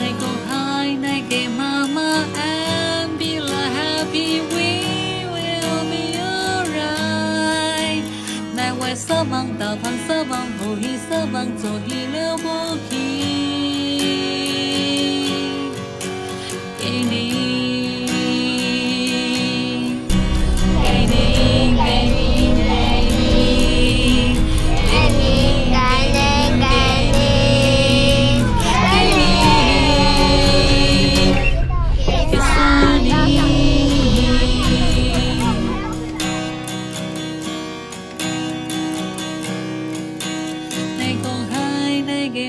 này cô hai này kề mama and be like happy we will be alright này ngoài sơ bằng tạo thành sơ bằng hồ hi sơ bằng cho hi liêu vô hi cái đi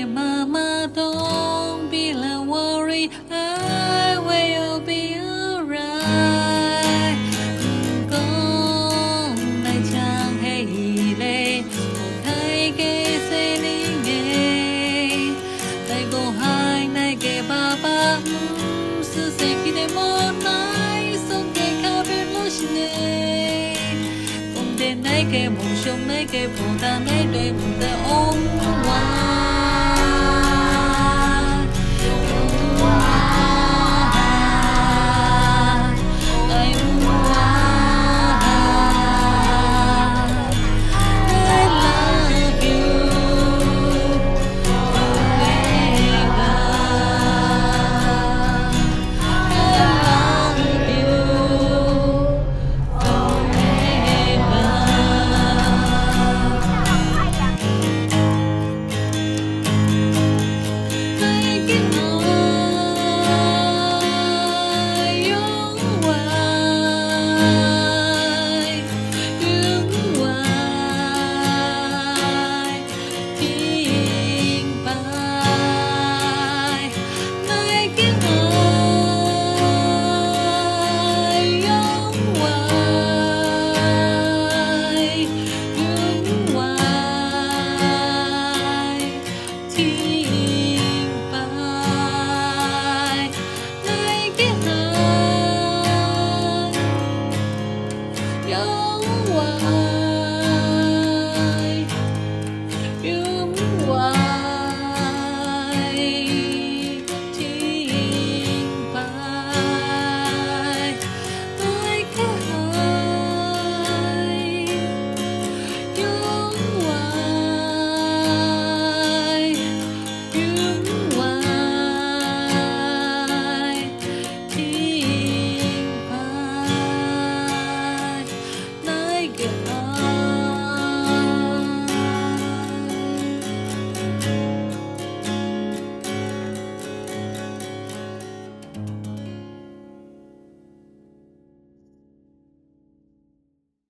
Mama, don't be like worry. I will be alright. Con này chẳng hề lệ, không thấy cái xe đi nghe. Này cô hai này kề ba ba, sự sẽ khi để một ngày sống cái khác biệt lúc này. Cùng đến này kề mộng sống này kề phụ ta này đôi mộng ta ôm.